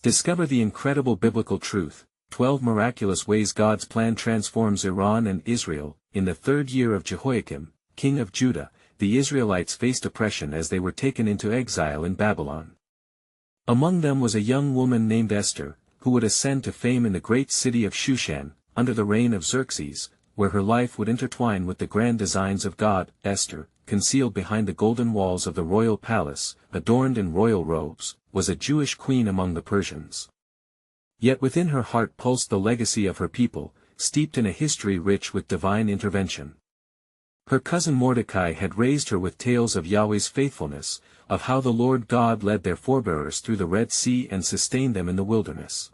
Discover the incredible biblical truth, 12 miraculous ways God's plan transforms Iran and Israel. In the 3rd year of Jehoiakim, king of Judah, the Israelites faced oppression as they were taken into exile in Babylon. Among them was a young woman named Esther, who would ascend to fame in the great city of Shushan, under the reign of Xerxes, where her life would intertwine with the grand designs of God. Esther, concealed behind the golden walls of the royal palace, adorned in royal robes, was a Jewish queen among the Persians. Yet within her heart pulsed the legacy of her people, steeped in a history rich with divine intervention. Her cousin Mordecai had raised her with tales of Yahweh's faithfulness, of how the Lord God led their forebears through the Red Sea and sustained them in the wilderness.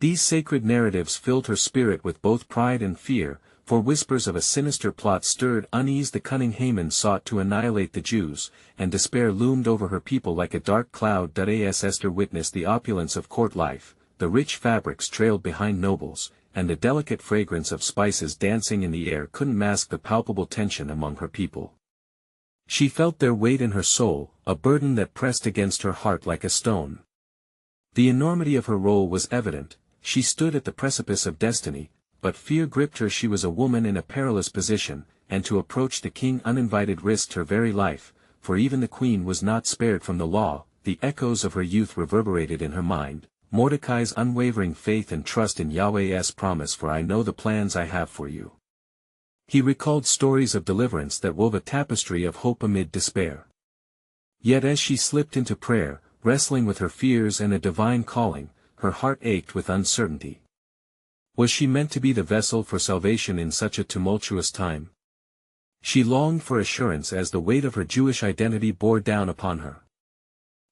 These sacred narratives filled her spirit with both pride and fear, for whispers of a sinister plot stirred unease. The cunning Haman sought to annihilate the Jews, and despair loomed over her people like a dark cloud. As Esther witnessed the opulence of court life, the rich fabrics trailed behind nobles, and the delicate fragrance of spices dancing in the air couldn't mask the palpable tension among her people. She felt their weight in her soul, a burden that pressed against her heart like a stone. The enormity of her role was evident. She stood at the precipice of destiny, but fear gripped her. She was a woman in a perilous position, and to approach the king uninvited risked her very life, for even the queen was not spared from the law. The echoes of her youth reverberated in her mind, Mordecai's unwavering faith and trust in Yahweh's promise, "For I know the plans I have for you." He recalled stories of deliverance that wove a tapestry of hope amid despair. Yet as she slipped into prayer, wrestling with her fears and a divine calling, her heart ached with uncertainty. Was she meant to be the vessel for salvation in such a tumultuous time? She longed for assurance as the weight of her Jewish identity bore down upon her.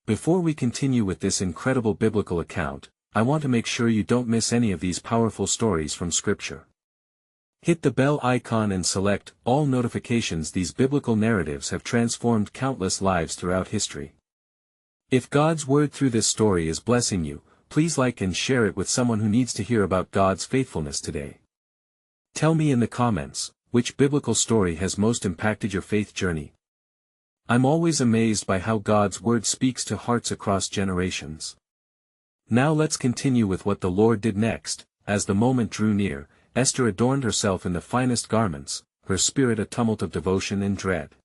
Before we continue with this incredible biblical account, I want to make sure you don't miss any of these powerful stories from Scripture. Hit the bell icon and select all notifications. These biblical narratives have transformed countless lives throughout history. If God's word through this story is blessing you, please like and share it with someone who needs to hear about God's faithfulness today. Tell me in the comments, which biblical story has most impacted your faith journey? I'm always amazed by how God's word speaks to hearts across generations. Now let's continue with what the Lord did next. As the moment drew near, Esther adorned herself in the finest garments, her spirit a tumult of devotion and dread.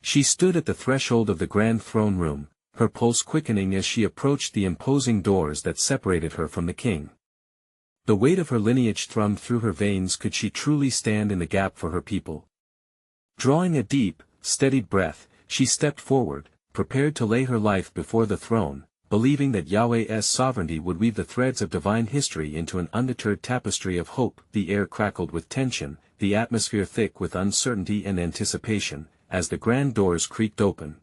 She stood at the threshold of the grand throne room, her pulse quickening as she approached the imposing doors that separated her from the king. The weight of her lineage thrummed through her veins. Could she truly stand in the gap for her people? Drawing a deep, steadied breath, she stepped forward, prepared to lay her life before the throne, believing that Yahweh's sovereignty would weave the threads of divine history into an undeterred tapestry of hope. The air crackled with tension, the atmosphere thick with uncertainty and anticipation, as the grand doors creaked open.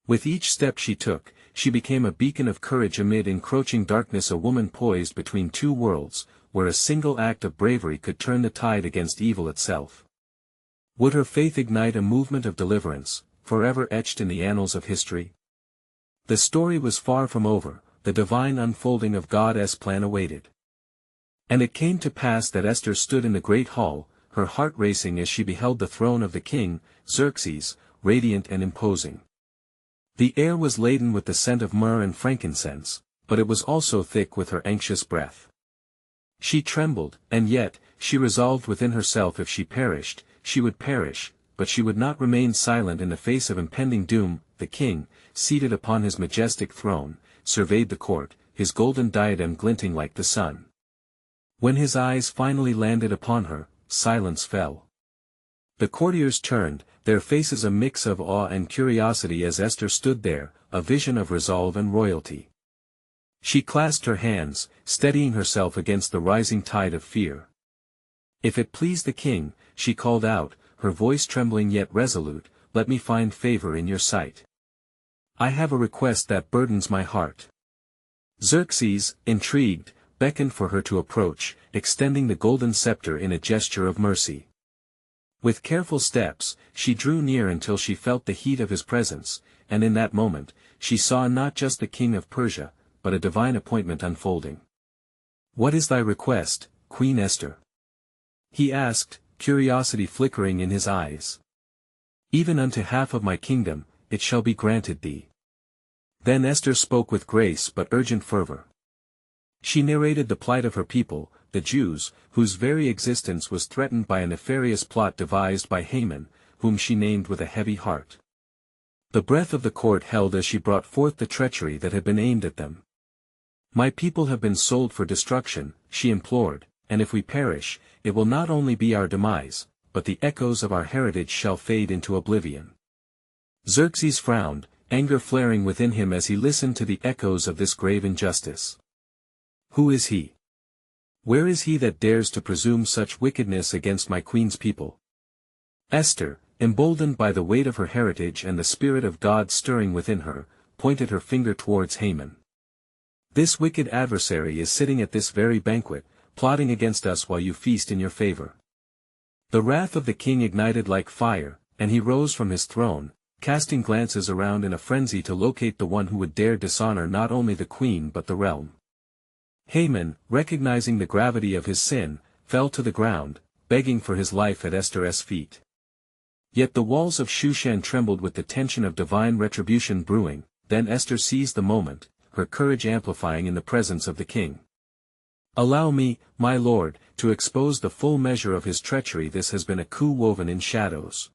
With each step she took, she became a beacon of courage amid encroaching darkness, a woman poised between two worlds, where a single act of bravery could turn the tide against evil itself. Would her faith ignite a movement of deliverance, forever etched in the annals of history? The story was far from over. The divine unfolding of God's plan awaited. And it came to pass that Esther stood in the great hall, her heart racing as she beheld the throne of the king, Xerxes, radiant and imposing. The air was laden with the scent of myrrh and frankincense, but it was also thick with her anxious breath. She trembled, and yet, she resolved within herself, if she perished, she would perish, but she would not remain silent in the face of impending doom. The king, seated upon his majestic throne, surveyed the court, his golden diadem glinting like the sun. When his eyes finally landed upon her, silence fell. The courtiers turned, their faces a mix of awe and curiosity as Esther stood there, a vision of resolve and royalty. She clasped her hands, steadying herself against the rising tide of fear. "If it please the king," she called out, her voice trembling yet resolute, "let me find favor in your sight. I have a request that burdens my heart." Xerxes, intrigued, beckoned for her to approach, extending the golden scepter in a gesture of mercy. With careful steps, she drew near until she felt the heat of his presence, and in that moment, she saw not just the king of Persia, but a divine appointment unfolding. "What is thy request, Queen Esther?" he asked, curiosity flickering in his eyes. "Even unto half of my kingdom, it shall be granted thee." Then Esther spoke with grace but urgent fervor. She narrated the plight of her people, the Jews, whose very existence was threatened by a nefarious plot devised by Haman, whom she named with a heavy heart. The breath of the court held as she brought forth the treachery that had been aimed at them. My people have been sold for destruction, she implored, and if we perish, it will not only be our demise, but the echoes of our heritage shall fade into oblivion. Xerxes frowned, anger flaring within him as he listened to the echoes of this grave injustice. Who is he? Where is he that dares to presume such wickedness against my queen's people? Esther, emboldened by the weight of her heritage and the Spirit of God stirring within her, pointed her finger towards Haman. This wicked adversary is sitting at this very banquet, plotting against us while you feast in your favor. The wrath of the king ignited like fire, and he rose from his throne, casting glances around in a frenzy to locate the one who would dare dishonor not only the queen but the realm. Haman, recognizing the gravity of his sin, fell to the ground, begging for his life at Esther's feet. Yet the walls of Shushan trembled with the tension of divine retribution brewing. Then Esther seized the moment, her courage amplifying in the presence of the king. Allow me, my lord, to expose the full measure of his treachery. This has been a coup woven in shadows.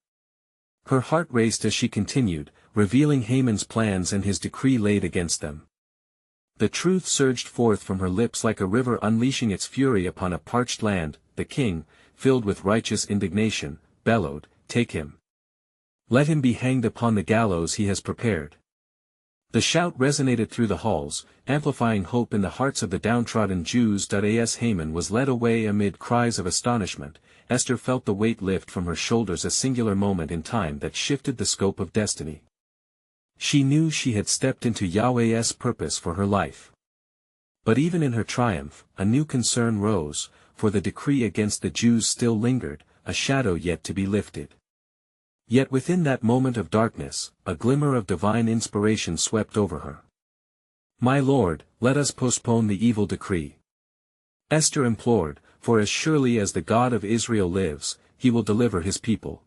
Her heart raced as she continued, revealing Haman's plans and his decree laid against them. The truth surged forth from her lips like a river unleashing its fury upon a parched land. The king, filled with righteous indignation, bellowed, "Take him. Let him be hanged upon the gallows he has prepared." The shout resonated through the halls, amplifying hope in the hearts of the downtrodden Jews. As Haman was led away amid cries of astonishment, Esther felt the weight lift from her shoulders, a singular moment in time that shifted the scope of destiny. She knew she had stepped into Yahweh's purpose for her life. But even in her triumph, a new concern rose, for the decree against the Jews still lingered, a shadow yet to be lifted. Yet within that moment of darkness, a glimmer of divine inspiration swept over her. "My lord, let us postpone the evil decree," Esther implored, "for as surely as the God of Israel lives, he will deliver his people."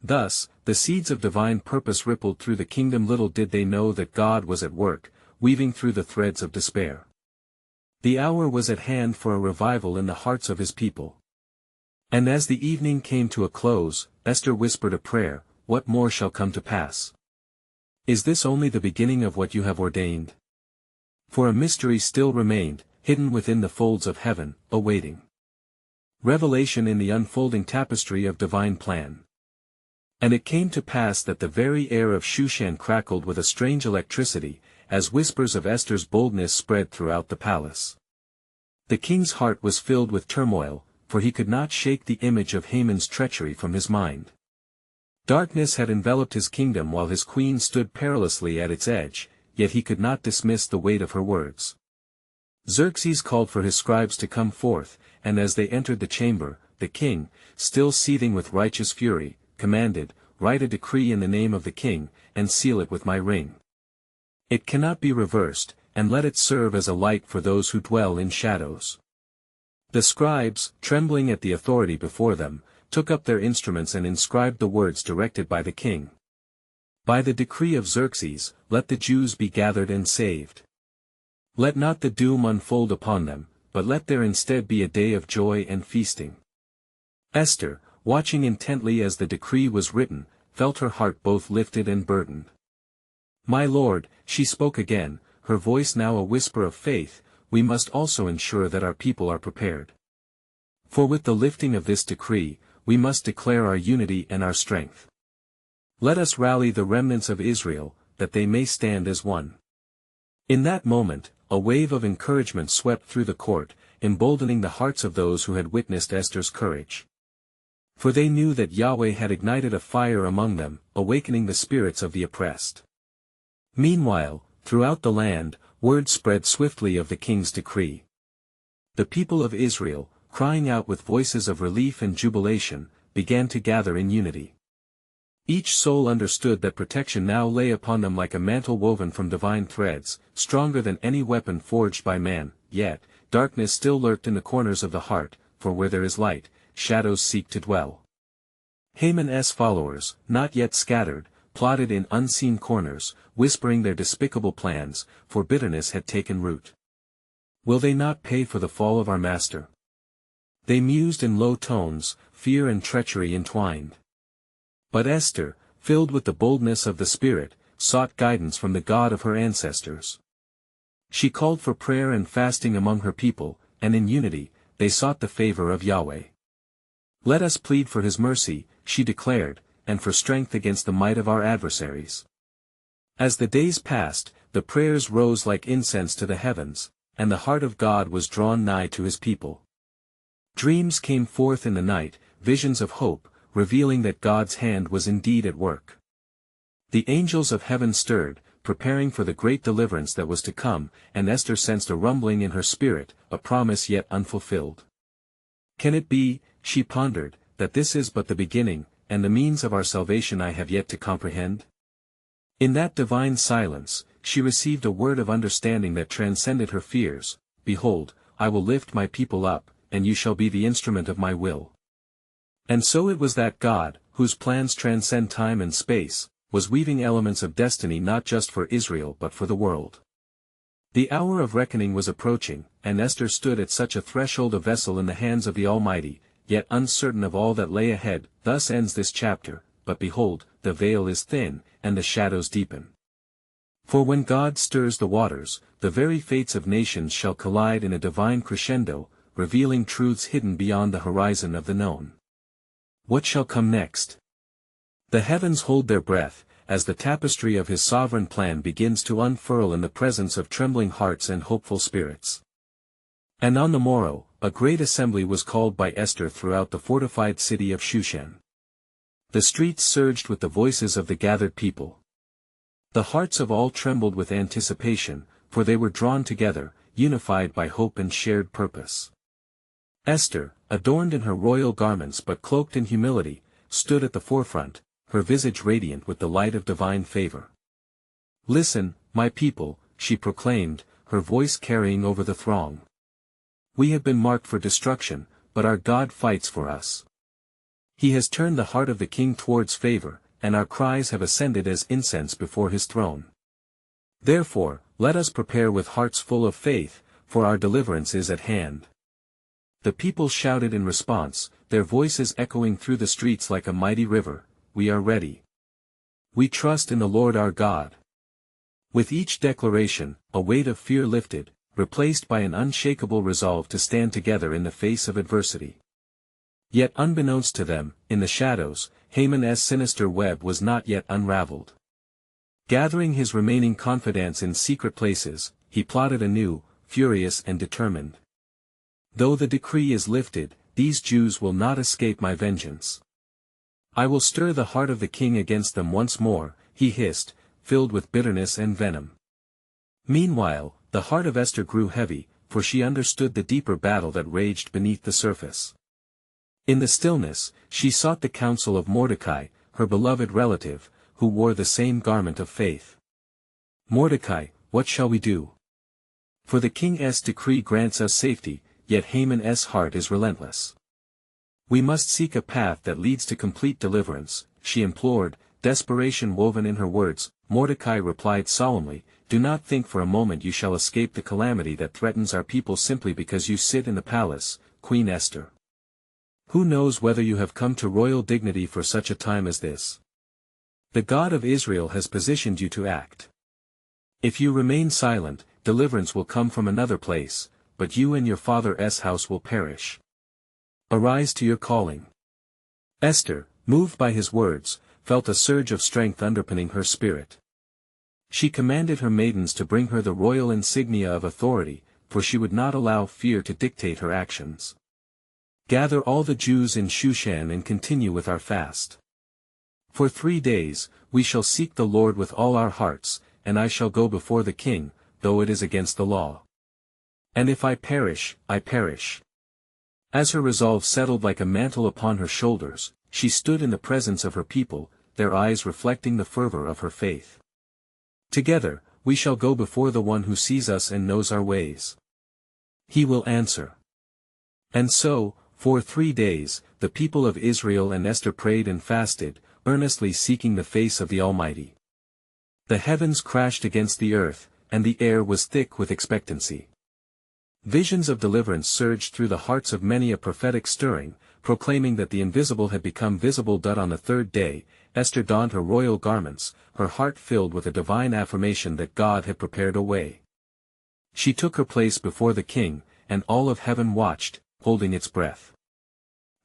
Thus, the seeds of divine purpose rippled through the kingdom. Little did they know that God was at work, weaving through the threads of despair. The hour was at hand for a revival in the hearts of his people. And as the evening came to a close, Esther whispered a prayer, "What more shall come to pass? Is this only the beginning of what you have ordained?" For a mystery still remained, hidden within the folds of heaven, awaiting revelation in the unfolding tapestry of divine plan. And it came to pass that the very air of Shushan crackled with a strange electricity, as whispers of Esther's boldness spread throughout the palace. The king's heart was filled with turmoil, for he could not shake the image of Haman's treachery from his mind. Darkness had enveloped his kingdom while his queen stood perilously at its edge, yet he could not dismiss the weight of her words. Xerxes called for his scribes to come forth, and as they entered the chamber, the king, still seething with righteous fury, commanded, "Write a decree in the name of the king, and seal it with my ring. It cannot be reversed, and let it serve as a light for those who dwell in shadows." The scribes, trembling at the authority before them, took up their instruments and inscribed the words directed by the king. "By the decree of Xerxes, let the Jews be gathered and saved. Let not the doom unfold upon them, but let there instead be a day of joy and feasting." Esther, watching intently as the decree was written, felt her heart both lifted and burdened. "My lord," she spoke again, her voice now a whisper of faith, "we must also ensure that our people are prepared. For with the lifting of this decree, we must declare our unity and our strength. Let us rally the remnants of Israel, that they may stand as one." In that moment, a wave of encouragement swept through the court, emboldening the hearts of those who had witnessed Esther's courage. For they knew that Yahweh had ignited a fire among them, awakening the spirits of the oppressed. Meanwhile, throughout the land, word spread swiftly of the king's decree. The people of Israel, crying out with voices of relief and jubilation, began to gather in unity. Each soul understood that protection now lay upon them like a mantle woven from divine threads, stronger than any weapon forged by man. Yet, darkness still lurked in the corners of the heart, for where there is light, shadows seek to dwell. Haman's followers, not yet scattered, plotted in unseen corners, whispering their despicable plans, for bitterness had taken root. Will they not pay for the fall of our master? They mused in low tones, fear and treachery entwined. But Esther, filled with the boldness of the Spirit, sought guidance from the God of her ancestors. She called for prayer and fasting among her people, and in unity, they sought the favor of Yahweh. Let us plead for his mercy, she declared, and for strength against the might of our adversaries. As the days passed, the prayers rose like incense to the heavens, and the heart of God was drawn nigh to his people. Dreams came forth in the night, visions of hope, revealing that God's hand was indeed at work. The angels of heaven stirred, preparing for the great deliverance that was to come, and Esther sensed a rumbling in her spirit, a promise yet unfulfilled. Can it be, she pondered, that this is but the beginning, and the means of our salvation I have yet to comprehend? In that divine silence, she received a word of understanding that transcended her fears. Behold, I will lift my people up, and you shall be the instrument of my will. And so it was that God, whose plans transcend time and space, was weaving elements of destiny not just for Israel but for the world. The hour of reckoning was approaching, and Esther stood at such a threshold, a vessel in the hands of the Almighty, yet uncertain of all that lay ahead. Thus ends this chapter, but behold, the veil is thin, and the shadows deepen. For when God stirs the waters, the very fates of nations shall collide in a divine crescendo, revealing truths hidden beyond the horizon of the known. What shall come next? The heavens hold their breath, as the tapestry of his sovereign plan begins to unfurl in the presence of trembling hearts and hopeful spirits. And on the morrow, a great assembly was called by Esther throughout the fortified city of Shushan. The streets surged with the voices of the gathered people. The hearts of all trembled with anticipation, for they were drawn together, unified by hope and shared purpose. Esther, adorned in her royal garments but cloaked in humility, stood at the forefront, her visage radiant with the light of divine favor. Listen, my people, she proclaimed, her voice carrying over the throng. We have been marked for destruction, but our God fights for us. He has turned the heart of the king towards favor, and our cries have ascended as incense before his throne. Therefore, let us prepare with hearts full of faith, for our deliverance is at hand. The people shouted in response, their voices echoing through the streets like a mighty river, we are ready. We trust in the Lord our God. With each declaration, a weight of fear lifted, replaced by an unshakable resolve to stand together in the face of adversity. Yet unbeknownst to them, in the shadows, Haman's sinister web was not yet unraveled. Gathering his remaining confidants in secret places, he plotted anew, furious and determined. Though the decree is lifted, these Jews will not escape my vengeance. I will stir the heart of the king against them once more, he hissed, filled with bitterness and venom. Meanwhile, the heart of Esther grew heavy, for she understood the deeper battle that raged beneath the surface. In the stillness, she sought the counsel of Mordecai, her beloved relative, who wore the same garment of faith. Mordecai, what shall we do? For the king's decree grants us safety, yet Haman's heart is relentless. We must seek a path that leads to complete deliverance, she implored, desperation woven in her words. Mordecai replied solemnly, do not think for a moment you shall escape the calamity that threatens our people simply because you sit in the palace, Queen Esther. Who knows whether you have come to royal dignity for such a time as this? The God of Israel has positioned you to act. If you remain silent, deliverance will come from another place, but you and your father's house will perish. Arise to your calling. Esther, moved by his words, felt a surge of strength underpinning her spirit. She commanded her maidens to bring her the royal insignia of authority, for she would not allow fear to dictate her actions. Gather all the Jews in Shushan and continue with our fast. For 3 days, we shall seek the Lord with all our hearts, and I shall go before the king, though it is against the law. And if I perish, I perish. As her resolve settled like a mantle upon her shoulders, she stood in the presence of her people, their eyes reflecting the fervor of her faith. Together, we shall go before the one who sees us and knows our ways. He will answer. And so, for 3 days, the people of Israel and Esther prayed and fasted, earnestly seeking the face of the Almighty. The heavens crashed against the earth, and the air was thick with expectancy. Visions of deliverance surged through the hearts of many, a prophetic stirring, proclaiming that the invisible had become visible. On the third day, Esther donned her royal garments, her heart filled with a divine affirmation that God had prepared a way. She took her place before the king, and all of heaven watched, holding its breath.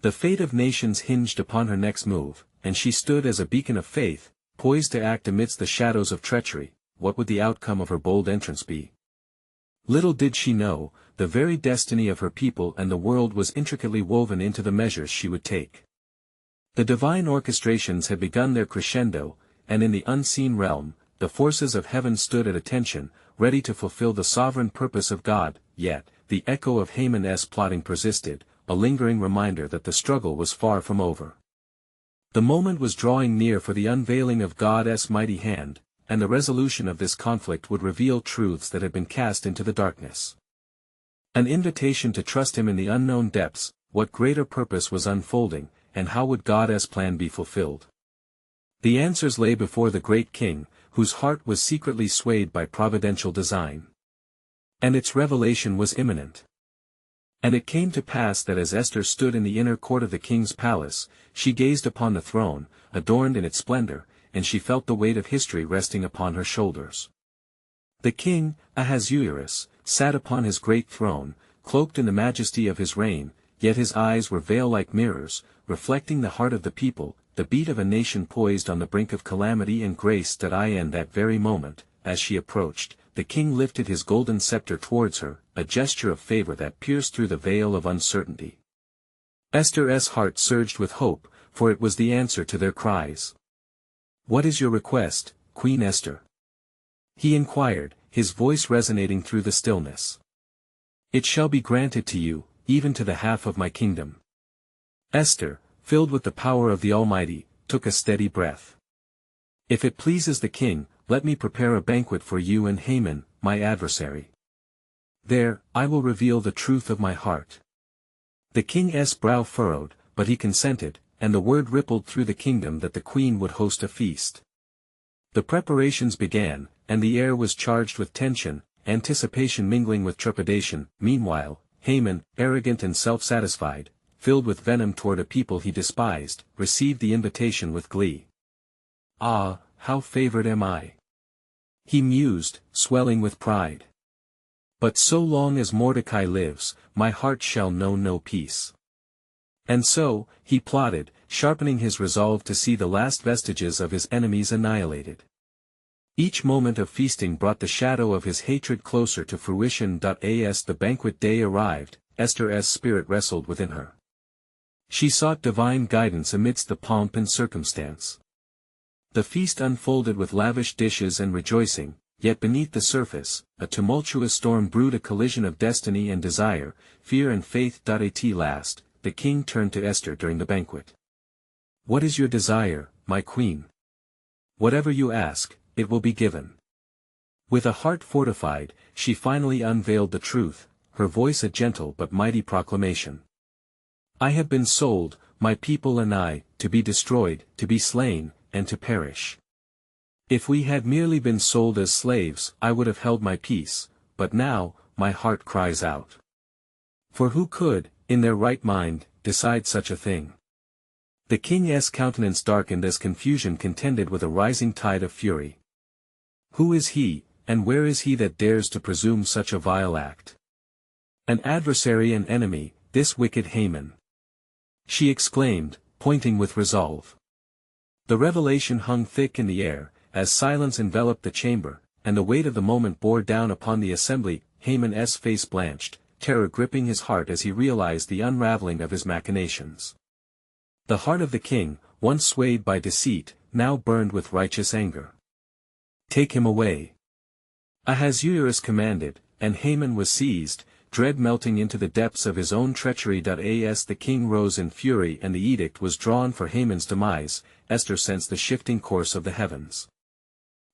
The fate of nations hinged upon her next move, and she stood as a beacon of faith, poised to act amidst the shadows of treachery. What would the outcome of her bold entrance be? Little did she know, the very destiny of her people and the world was intricately woven into the measures she would take. The divine orchestrations had begun their crescendo, and in the unseen realm, the forces of heaven stood at attention, ready to fulfill the sovereign purpose of God. Yet, the echo of Haman's plotting persisted, a lingering reminder that the struggle was far from over. The moment was drawing near for the unveiling of God's mighty hand, and the resolution of this conflict would reveal truths that had been cast into the darkness. An invitation to trust him in the unknown depths. What greater purpose was unfolding, and how would God's plan be fulfilled? The answers lay before the great king, whose heart was secretly swayed by providential design. And its revelation was imminent. And it came to pass that as Esther stood in the inner court of the king's palace, she gazed upon the throne, adorned in its splendor, and she felt the weight of history resting upon her shoulders. The king, Ahasuerus, sat upon his great throne, cloaked in the majesty of his reign, yet his eyes were veil-like mirrors, reflecting the heart of the people, the beat of a nation poised on the brink of calamity and grace. In that very moment, as she approached, the king lifted his golden scepter towards her, a gesture of favor that pierced through the veil of uncertainty. Esther's heart surged with hope, for it was the answer to their cries. "What is your request, Queen Esther?" he inquired, his voice resonating through the stillness. "It shall be granted to you, even to the half of my kingdom." Esther, filled with the power of the Almighty, took a steady breath. "If it pleases the king, let me prepare a banquet for you and Haman, my adversary. There, I will reveal the truth of my heart." The king's brow furrowed, but he consented, and the word rippled through the kingdom that the queen would host a feast. The preparations began, and the air was charged with tension, anticipation mingling with trepidation. Meanwhile, Haman, arrogant and self-satisfied, filled with venom toward a people he despised, received the invitation with glee. "Ah, how favored am I!" he mused, swelling with pride. "But so long as Mordecai lives, my heart shall know no peace." And so, he plotted, sharpening his resolve to see the last vestiges of his enemies annihilated. Each moment of feasting brought the shadow of his hatred closer to fruition. As the banquet day arrived, Esther's spirit wrestled within her. She sought divine guidance amidst the pomp and circumstance. The feast unfolded with lavish dishes and rejoicing, yet beneath the surface, a tumultuous storm brewed, a collision of destiny and desire, fear and faith. At last, the king turned to Esther during the banquet. "What is your desire, my queen? Whatever you ask, it will be given." With a heart fortified, she finally unveiled the truth, her voice a gentle but mighty proclamation. "I have been sold, my people and I, to be destroyed, to be slain, and to perish. If we had merely been sold as slaves, I would have held my peace, but now, my heart cries out. For who could, in their right mind, decide such a thing?" The king's countenance darkened as confusion contended with a rising tide of fury. "Who is he, and where is he that dares to presume such a vile act? An adversary and enemy, this wicked Haman," she exclaimed, pointing with resolve. The revelation hung thick in the air, as silence enveloped the chamber, and the weight of the moment bore down upon the assembly. Haman's face blanched, terror gripping his heart as he realized the unraveling of his machinations. The heart of the king, once swayed by deceit, now burned with righteous anger. "Take him away," Ahasuerus commanded, and Haman was seized, dread melting into the depths of his own treachery. As the king rose in fury and the edict was drawn for Haman's demise, Esther sensed the shifting course of the heavens.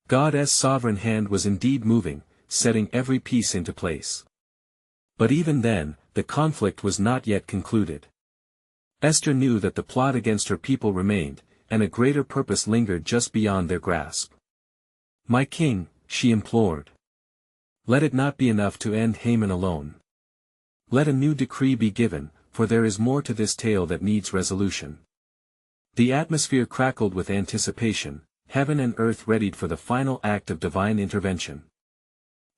God's sovereign hand was indeed moving, setting every piece into place. But even then, the conflict was not yet concluded. Esther knew that the plot against her people remained, and a greater purpose lingered just beyond their grasp. "My king," she implored. "Let it not be enough to end Haman alone. Let a new decree be given, for there is more to this tale that needs resolution." The atmosphere crackled with anticipation, heaven and earth readied for the final act of divine intervention.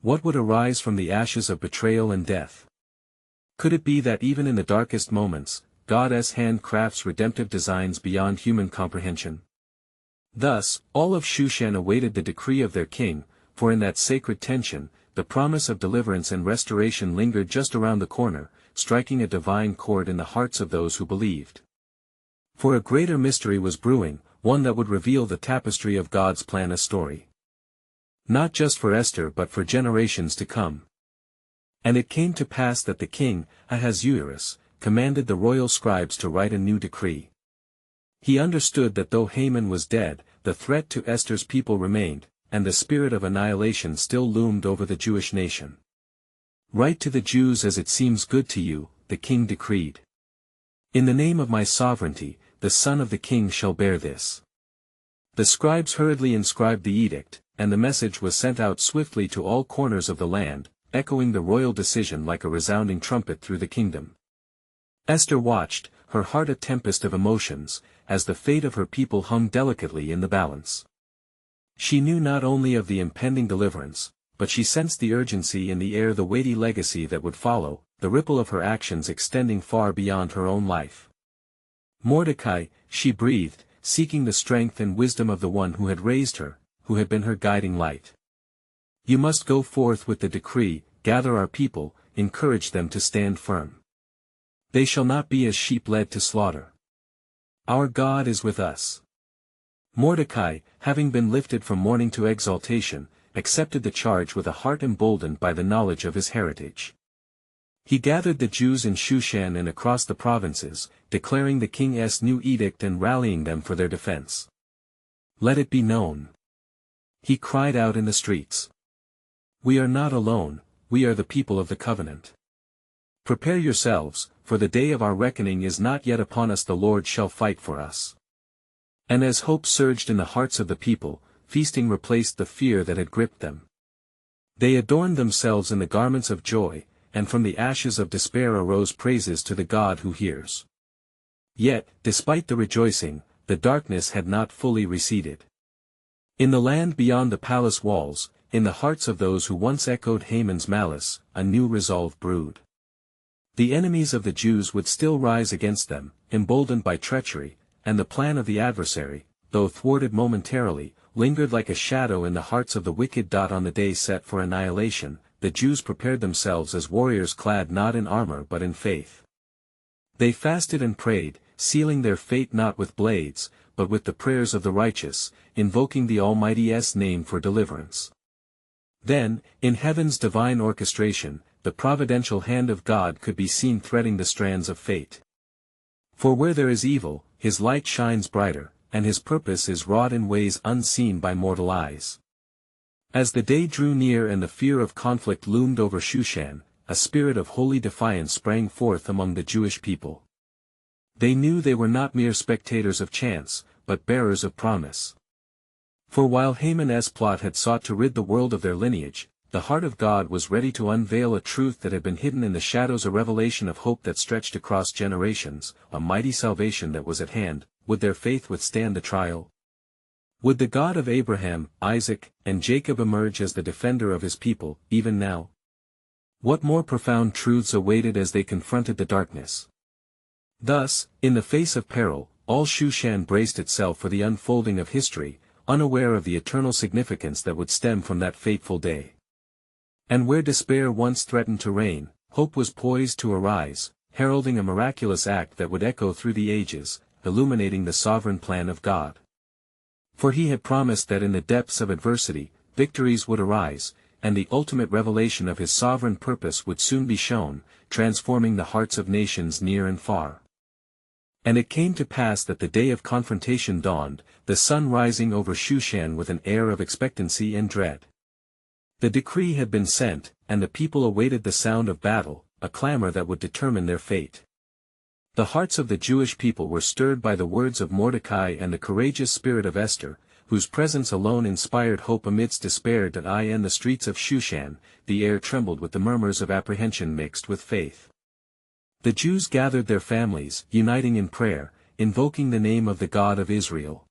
What would arise from the ashes of betrayal and death? Could it be that even in the darkest moments, God's hand crafts redemptive designs beyond human comprehension? Thus, all of Shushan awaited the decree of their king, for in that sacred tension, the promise of deliverance and restoration lingered just around the corner, striking a divine chord in the hearts of those who believed. For a greater mystery was brewing, one that would reveal the tapestry of God's plan, a story. Not just for Esther but for generations to come. And it came to pass that the king, Ahasuerus, commanded the royal scribes to write a new decree. He understood that though Haman was dead, the threat to Esther's people remained, and the spirit of annihilation still loomed over the Jewish nation. "Write to the Jews as it seems good to you," the king decreed. "In the name of my sovereignty, the son of the king shall bear this." The scribes hurriedly inscribed the edict, and the message was sent out swiftly to all corners of the land, echoing the royal decision like a resounding trumpet through the kingdom. Esther watched, her heart a tempest of emotions, as the fate of her people hung delicately in the balance. She knew not only of the impending deliverance, but she sensed the urgency in the air, the weighty legacy that would follow, the ripple of her actions extending far beyond her own life. "Mordecai," she breathed, seeking the strength and wisdom of the one who had raised her, who had been her guiding light. "You must go forth with the decree, gather our people, encourage them to stand firm. They shall not be as sheep led to slaughter. Our God is with us." Mordecai, having been lifted from mourning to exaltation, accepted the charge with a heart emboldened by the knowledge of his heritage. He gathered the Jews in Shushan and across the provinces, declaring the king's new edict and rallying them for their defense. "Let it be known," he cried out in the streets. "We are not alone, we are the people of the covenant. Prepare yourselves, for the day of our reckoning is not yet upon us. The Lord shall fight for us." And as hope surged in the hearts of the people, feasting replaced the fear that had gripped them. They adorned themselves in the garments of joy, and from the ashes of despair arose praises to the God who hears. Yet, despite the rejoicing, the darkness had not fully receded. In the land beyond the palace walls, in the hearts of those who once echoed Haman's malice, a new resolve brewed. The enemies of the Jews would still rise against them, emboldened by treachery, and the plan of the adversary, though thwarted momentarily, lingered like a shadow in the hearts of the wicked. On the day set for annihilation, the Jews prepared themselves as warriors clad not in armor but in faith. They fasted and prayed, sealing their fate not with blades, but with the prayers of the righteous, invoking the Almighty's name for deliverance. Then, in heaven's divine orchestration, the providential hand of God could be seen threading the strands of fate. For where there is evil, his light shines brighter, and his purpose is wrought in ways unseen by mortal eyes. As the day drew near and the fear of conflict loomed over Shushan, a spirit of holy defiance sprang forth among the Jewish people. They knew they were not mere spectators of chance, but bearers of promise. For while Haman's plot had sought to rid the world of their lineage, the heart of God was ready to unveil a truth that had been hidden in the shadows, a revelation of hope that stretched across generations, a mighty salvation that was at hand. Would their faith withstand the trial? Would the God of Abraham, Isaac, and Jacob emerge as the defender of his people, even now? What more profound truths awaited as they confronted the darkness? Thus, in the face of peril, all Shushan braced itself for the unfolding of history, unaware of the eternal significance that would stem from that fateful day. And where despair once threatened to reign, hope was poised to arise, heralding a miraculous act that would echo through the ages, illuminating the sovereign plan of God. For he had promised that in the depths of adversity, victories would arise, and the ultimate revelation of his sovereign purpose would soon be shown, transforming the hearts of nations near and far. And it came to pass that the day of confrontation dawned, the sun rising over Shushan with an air of expectancy and dread. The decree had been sent, and the people awaited the sound of battle, a clamor that would determine their fate. The hearts of the Jewish people were stirred by the words of Mordecai and the courageous spirit of Esther, whose presence alone inspired hope amidst despair. In the streets of Shushan, the air trembled with the murmurs of apprehension mixed with faith. The Jews gathered their families, uniting in prayer, invoking the name of the God of Israel.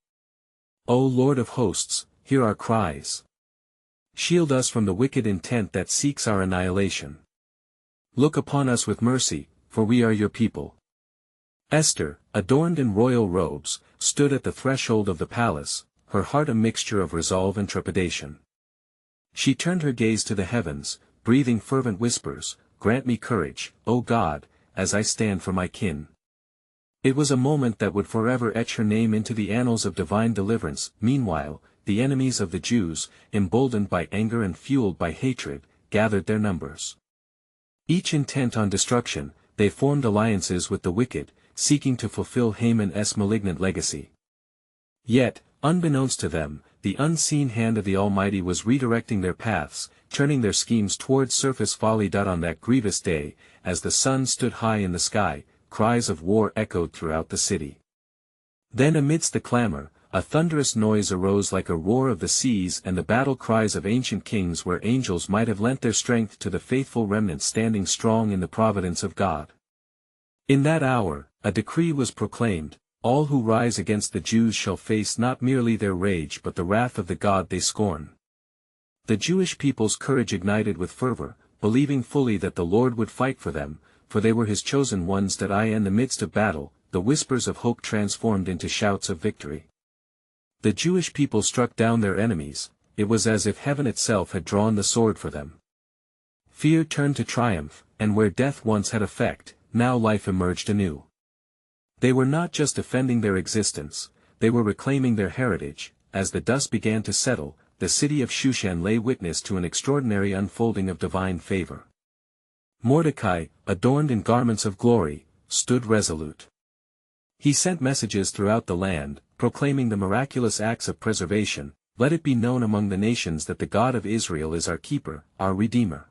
O Lord of hosts, hear our cries. Shield us from the wicked intent that seeks our annihilation. Look upon us with mercy, for we are your people. Esther, adorned in royal robes, stood at the threshold of the palace, her heart a mixture of resolve and trepidation. She turned her gaze to the heavens, breathing fervent whispers, "Grant me courage, O God, as I stand for my kin." It was a moment that would forever etch her name into the annals of divine deliverance. Meanwhile, the enemies of the Jews, emboldened by anger and fueled by hatred, gathered their numbers. Each intent on destruction, they formed alliances with the wicked, seeking to fulfill Haman's malignant legacy. Yet, unbeknownst to them, the unseen hand of the Almighty was redirecting their paths, turning their schemes towards surface folly. On that grievous day, as the sun stood high in the sky, cries of war echoed throughout the city. Then amidst the clamor, a thunderous noise arose like a roar of the seas and the battle cries of ancient kings, where angels might have lent their strength to the faithful remnant standing strong in the providence of God. In that hour, a decree was proclaimed: all who rise against the Jews shall face not merely their rage but the wrath of the God they scorn. The Jewish people's courage ignited with fervor, believing fully that the Lord would fight for them, for they were his chosen ones. In the midst of battle, the whispers of hope transformed into shouts of victory. The Jewish people struck down their enemies, it was as if heaven itself had drawn the sword for them. Fear turned to triumph, and where death once had effect, now life emerged anew. They were not just defending their existence, they were reclaiming their heritage. As the dust began to settle, the city of Shushan lay witness to an extraordinary unfolding of divine favor. Mordecai, adorned in garments of glory, stood resolute. He sent messages throughout the land, proclaiming the miraculous acts of preservation. Let it be known among the nations that the God of Israel is our keeper, our Redeemer.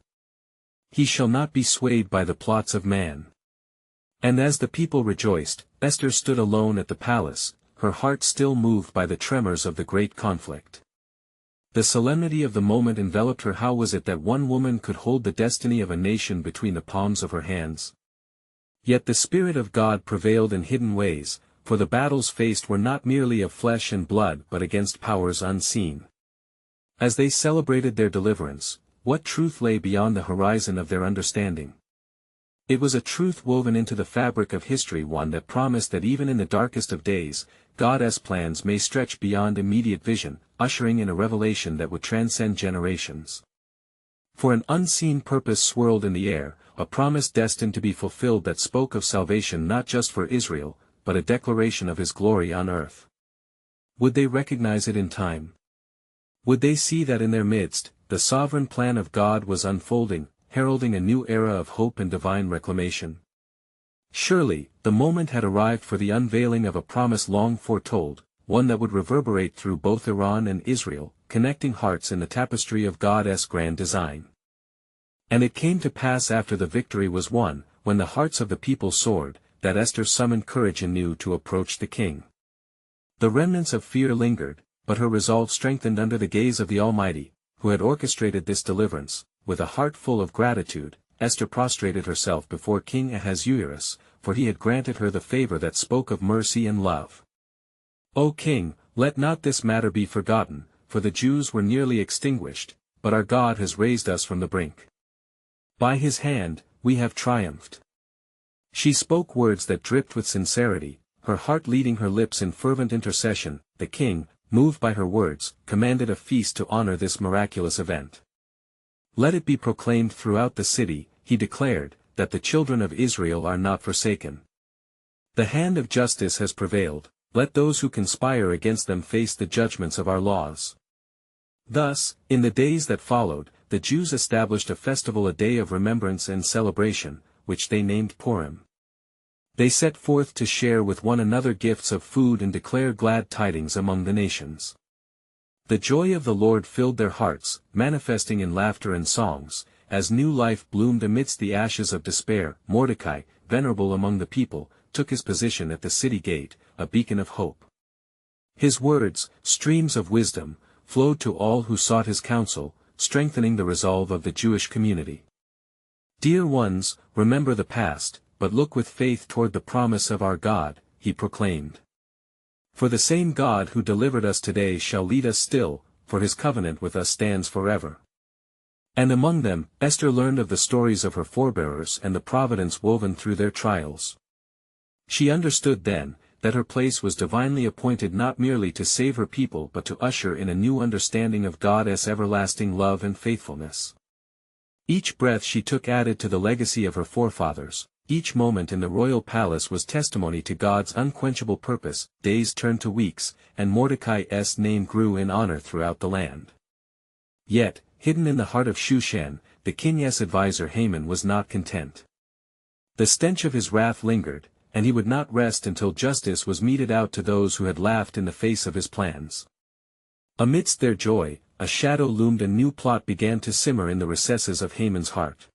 He shall not be swayed by the plots of man. And as the people rejoiced, Esther stood alone at the palace, her heart still moved by the tremors of the great conflict. The solemnity of the moment enveloped her. How was it that one woman could hold the destiny of a nation between the palms of her hands? Yet the Spirit of God prevailed in hidden ways, for the battles faced were not merely of flesh and blood but against powers unseen. As they celebrated their deliverance, what truth lay beyond the horizon of their understanding? It was a truth woven into the fabric of history, one that promised that even in the darkest of days, God's plans may stretch beyond immediate vision, ushering in a revelation that would transcend generations. For an unseen purpose swirled in the air, a promise destined to be fulfilled that spoke of salvation not just for Israel, but a declaration of his glory on earth. Would they recognize it in time? Would they see that in their midst, the sovereign plan of God was unfolding, heralding a new era of hope and divine reclamation? Surely, the moment had arrived for the unveiling of a promise long foretold, one that would reverberate through both Iran and Israel, connecting hearts in the tapestry of God's grand design. And it came to pass after the victory was won, when the hearts of the people soared, that Esther summoned courage anew to approach the king. The remnants of fear lingered, but her resolve strengthened under the gaze of the Almighty, who had orchestrated this deliverance. With a heart full of gratitude, Esther prostrated herself before King Ahasuerus, for he had granted her the favor that spoke of mercy and love. O king, let not this matter be forgotten, for the Jews were nearly extinguished, but our God has raised us from the brink. By his hand, we have triumphed. She spoke words that dripped with sincerity, her heart leading her lips in fervent intercession. The king, moved by her words, commanded a feast to honor this miraculous event. Let it be proclaimed throughout the city, he declared, that the children of Israel are not forsaken. The hand of justice has prevailed, let those who conspire against them face the judgments of our laws. Thus, in the days that followed, the Jews established a festival, a day of remembrance and celebration, which they named Purim. They set forth to share with one another gifts of food and declare glad tidings among the nations. The joy of the Lord filled their hearts, manifesting in laughter and songs, as new life bloomed amidst the ashes of despair. Mordecai, venerable among the people, took his position at the city gate, a beacon of hope. His words, streams of wisdom, flowed to all who sought his counsel, strengthening the resolve of the Jewish community. "Dear ones, remember the past, but look with faith toward the promise of our God," he proclaimed. "For the same God who delivered us today shall lead us still, for his covenant with us stands forever." And among them, Esther learned of the stories of her forebearers and the providence woven through their trials. She understood then, that her place was divinely appointed not merely to save her people but to usher in a new understanding of God's everlasting love and faithfulness. Each breath she took added to the legacy of her forefathers, each moment in the royal palace was testimony to God's unquenchable purpose. Days turned to weeks, and Mordecai's name grew in honor throughout the land. Yet, hidden in the heart of Shushan, the king's advisor Haman was not content. The stench of his wrath lingered, and he would not rest until justice was meted out to those who had laughed in the face of his plans. Amidst their joy, a shadow loomed, and a new plot began to simmer in the recesses of Haman's heart.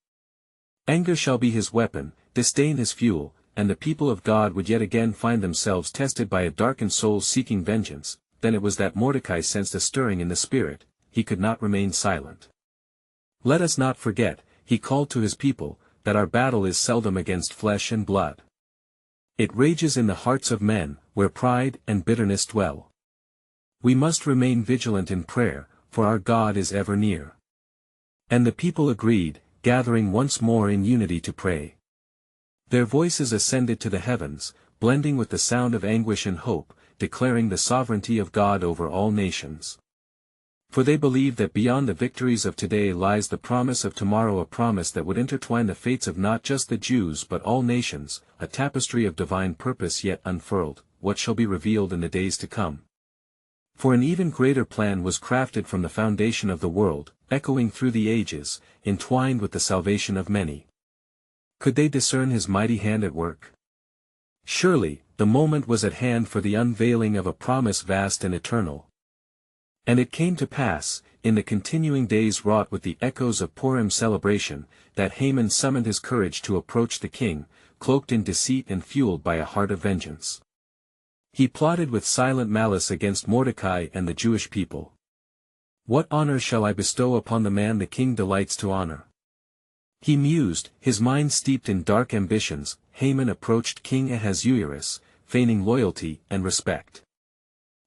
Anger shall be his weapon, disdain his fuel, and the people of God would yet again find themselves tested by a darkened soul seeking vengeance. Then it was that Mordecai sensed a stirring in the spirit. He could not remain silent. "Let us not forget," he called to his people, "that our battle is seldom against flesh and blood. It rages in the hearts of men, where pride and bitterness dwell. We must remain vigilant in prayer, for our God is ever near." And the people agreed, gathering once more in unity to pray. Their voices ascended to the heavens, blending with the sound of anguish and hope, declaring the sovereignty of God over all nations. For they believed that beyond the victories of today lies the promise of tomorrow, a promise that would intertwine the fates of not just the Jews but all nations, a tapestry of divine purpose yet unfurled. What shall be revealed in the days to come? For an even greater plan was crafted from the foundation of the world, echoing through the ages, entwined with the salvation of many. Could they discern his mighty hand at work? Surely, the moment was at hand for the unveiling of a promise vast and eternal. And it came to pass, in the continuing days wrought with the echoes of Purim celebration, that Haman summoned his courage to approach the king, cloaked in deceit and fueled by a heart of vengeance. He plotted with silent malice against Mordecai and the Jewish people. "What honor shall I bestow upon the man the king delights to honor?" He mused, his mind steeped in dark ambitions. Haman approached King Ahasuerus, feigning loyalty and respect.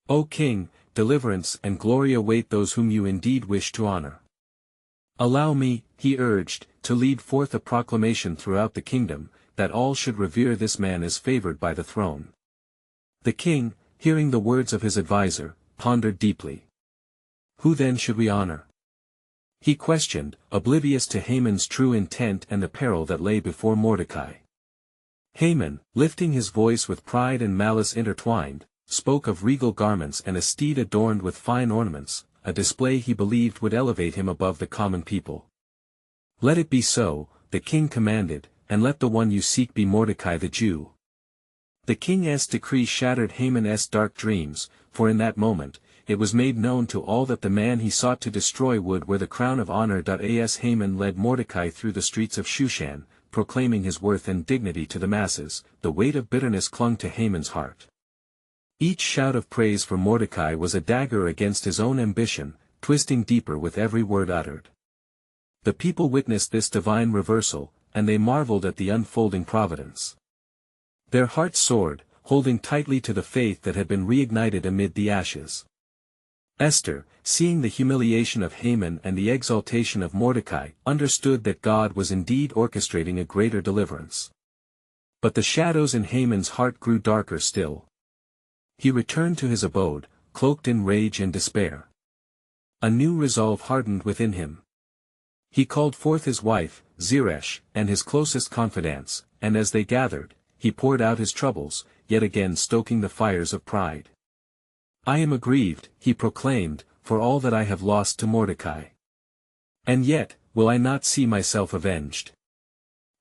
"O king, deliverance and glory await those whom you indeed wish to honor. Allow me," he urged, "to lead forth a proclamation throughout the kingdom, that all should revere this man as favored by the throne." The king, hearing the words of his advisor, pondered deeply. "Who then should we honor?" he questioned, oblivious to Haman's true intent and the peril that lay before Mordecai. Haman, lifting his voice with pride and malice intertwined, spoke of regal garments and a steed adorned with fine ornaments, a display he believed would elevate him above the common people. "Let it be so," the king commanded, "and let the one you seek be Mordecai the Jew." The king's decree shattered Haman's dark dreams, for in that moment, it was made known to all that the man he sought to destroy would wear the crown of honor. As Haman led Mordecai through the streets of Shushan, proclaiming his worth and dignity to the masses, the weight of bitterness clung to Haman's heart. Each shout of praise for Mordecai was a dagger against his own ambition, twisting deeper with every word uttered. The people witnessed this divine reversal, and they marveled at the unfolding providence. Their hearts soared, holding tightly to the faith that had been reignited amid the ashes. Esther, seeing the humiliation of Haman and the exaltation of Mordecai, understood that God was indeed orchestrating a greater deliverance. But the shadows in Haman's heart grew darker still. He returned to his abode, cloaked in rage and despair. A new resolve hardened within him. He called forth his wife, Zeresh, and his closest confidants, and as they gathered, he poured out his troubles, yet again stoking the fires of pride. "I am aggrieved," he proclaimed, "for all that I have lost to Mordecai. And yet, will I not see myself avenged?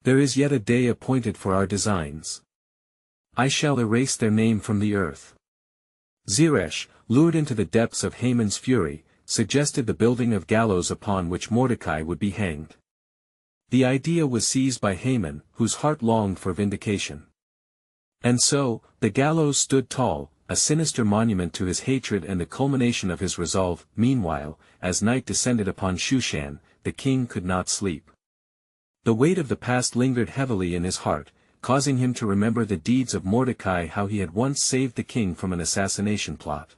There is yet a day appointed for our designs. I shall erase their name from the earth." Zeresh, lured into the depths of Haman's fury, suggested the building of gallows upon which Mordecai would be hanged. The idea was seized by Haman, whose heart longed for vindication. And so, the gallows stood tall, a sinister monument to his hatred and the culmination of his resolve. Meanwhile, as night descended upon Shushan, the king could not sleep. The weight of the past lingered heavily in his heart, causing him to remember the deeds of Mordecai, how he had once saved the king from an assassination plot.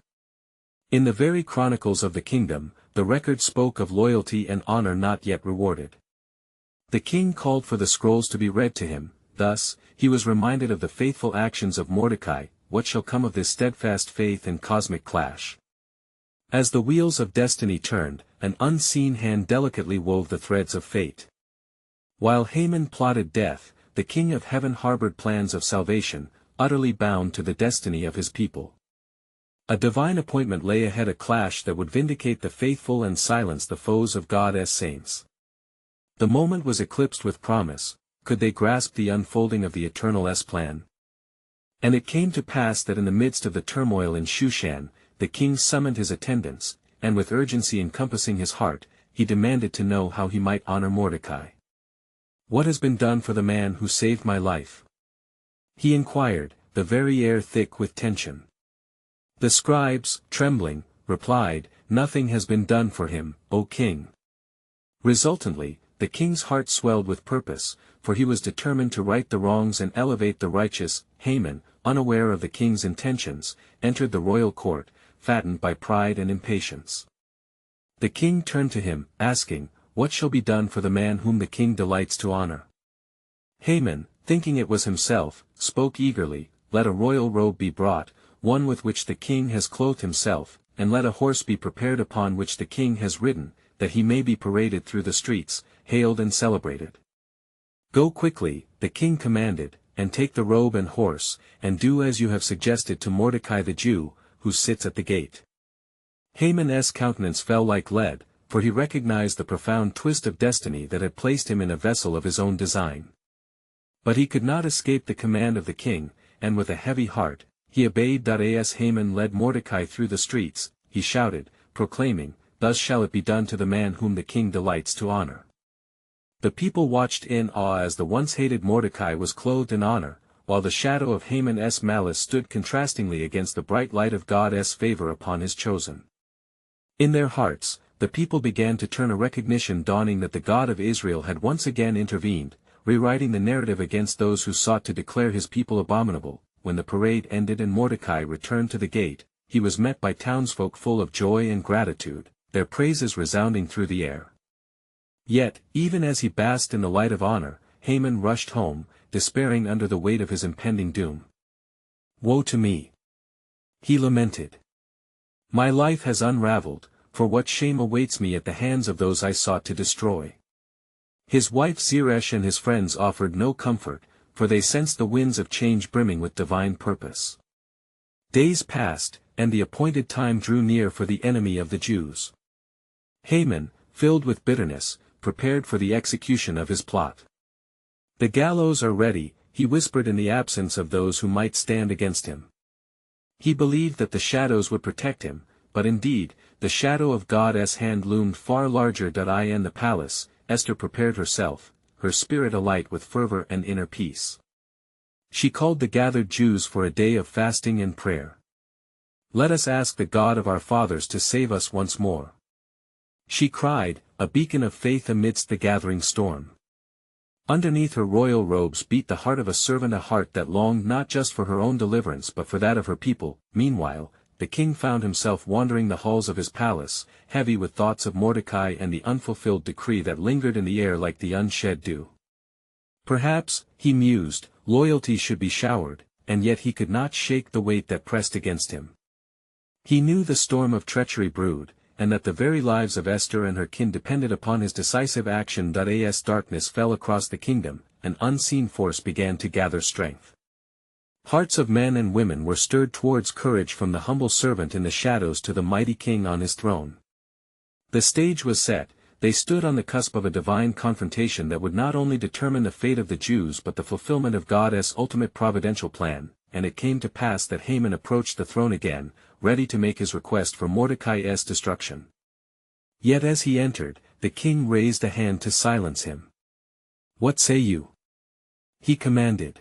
In the very chronicles of the kingdom, the record spoke of loyalty and honor not yet rewarded. The king called for the scrolls to be read to him. Thus, he was reminded of the faithful actions of Mordecai. What shall come of this steadfast faith and cosmic clash? As the wheels of destiny turned, an unseen hand delicately wove the threads of fate. While Haman plotted death, the King of Heaven harbored plans of salvation, utterly bound to the destiny of his people. A divine appointment lay ahead, a clash that would vindicate the faithful and silence the foes of God's saints. The moment was eclipsed with promise. Could they grasp the unfolding of the Eternal's plan? And it came to pass that in the midst of the turmoil in Shushan, the king summoned his attendants, and with urgency encompassing his heart, he demanded to know how he might honor Mordecai. "What has been done for the man who saved my life?" he inquired, the very air thick with tension. The scribes, trembling, replied, "Nothing has been done for him, O king." Resultantly, the king's heart swelled with purpose, for he was determined to right the wrongs and elevate the righteous. Haman, unaware of the king's intentions, entered the royal court, fattened by pride and impatience. The king turned to him, asking, "What shall be done for the man whom the king delights to honor?" Haman, thinking it was himself, spoke eagerly, "Let a royal robe be brought, one with which the king has clothed himself, and let a horse be prepared upon which the king has ridden, that he may be paraded through the streets, hailed and celebrated." "Go quickly," the king commanded, "and take the robe and horse, and do as you have suggested to Mordecai the Jew, who sits at the gate." Haman's countenance fell like lead, for he recognized the profound twist of destiny that had placed him in a vessel of his own design. But he could not escape the command of the king, and with a heavy heart, he obeyed. As Haman led Mordecai through the streets, he shouted, proclaiming, "Thus shall it be done to the man whom the king delights to honor." The people watched in awe as the once hated Mordecai was clothed in honor, while the shadow of Haman's malice stood contrastingly against the bright light of God's favor upon his chosen. In their hearts, the people began to turn, a recognition dawning that the God of Israel had once again intervened, rewriting the narrative against those who sought to declare his people abominable. When the parade ended and Mordecai returned to the gate, he was met by townsfolk full of joy and gratitude, their praises resounding through the air. Yet, even as he basked in the light of honor, Haman rushed home, despairing under the weight of his impending doom. "Woe to me!" he lamented. "My life has unraveled, for what shame awaits me at the hands of those I sought to destroy." His wife Zeresh and his friends offered no comfort, for they sensed the winds of change brimming with divine purpose. Days passed, and the appointed time drew near for the enemy of the Jews. Haman, filled with bitterness, prepared for the execution of his plot. "The gallows are ready," he whispered in the absence of those who might stand against him. He believed that the shadows would protect him, but indeed, the shadow of God's hand loomed far larger. In the palace, Esther prepared herself, her spirit alight with fervor and inner peace. She called the gathered Jews for a day of fasting and prayer. "Let us ask the God of our fathers to save us once more," she cried, a beacon of faith amidst the gathering storm. Underneath her royal robes beat the heart of a servant, a heart that longed not just for her own deliverance but for that of her people. Meanwhile, the king found himself wandering the halls of his palace, heavy with thoughts of Mordecai and the unfulfilled decree that lingered in the air like the unshed dew. Perhaps, he mused, loyalty should be showered, and yet he could not shake the weight that pressed against him. He knew the storm of treachery brewed, and that the very lives of Esther and her kin depended upon his decisive action. As darkness fell across the kingdom, an unseen force began to gather strength. Hearts of men and women were stirred towards courage, from the humble servant in the shadows to the mighty king on his throne. The stage was set. They stood on the cusp of a divine confrontation that would not only determine the fate of the Jews but the fulfillment of God's ultimate providential plan. And it came to pass that Haman approached the throne again, ready to make his request for Mordecai's destruction. Yet as he entered, the king raised a hand to silence him. "What say you?" he commanded.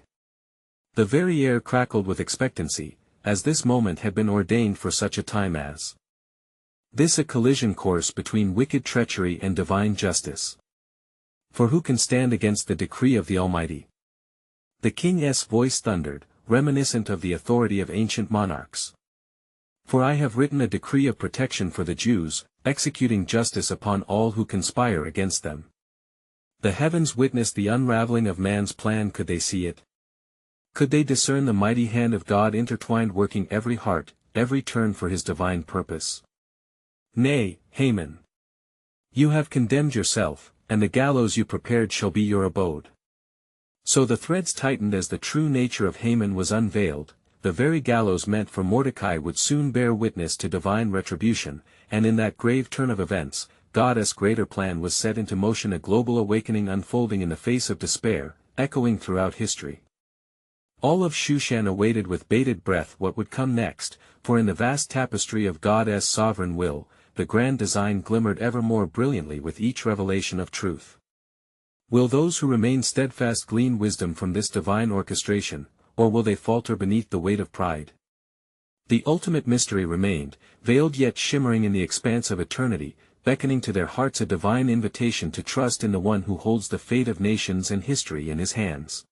The very air crackled with expectancy, as this moment had been ordained for such a time as this, a collision course between wicked treachery and divine justice. For who can stand against the decree of the Almighty? The king's voice thundered, reminiscent of the authority of ancient monarchs. For I have written a decree of protection for the Jews, executing justice upon all who conspire against them. The heavens witness the unraveling of man's plan. Could they see it? Could they discern the mighty hand of God intertwined, working every heart, every turn for his divine purpose? Nay, Haman, you have condemned yourself, and the gallows you prepared shall be your abode. So the threads tightened as the true nature of Haman was unveiled. The very gallows meant for Mordecai would soon bear witness to divine retribution, and in that grave turn of events, God's greater plan was set into motion, a global awakening unfolding in the face of despair, echoing throughout history. All of Shushan awaited with bated breath what would come next, for in the vast tapestry of God's sovereign will, the grand design glimmered ever more brilliantly with each revelation of truth. Will those who remain steadfast glean wisdom from this divine orchestration, or will they falter beneath the weight of pride? The ultimate mystery remained, veiled yet shimmering in the expanse of eternity, beckoning to their hearts a divine invitation to trust in the one who holds the fate of nations and history in his hands.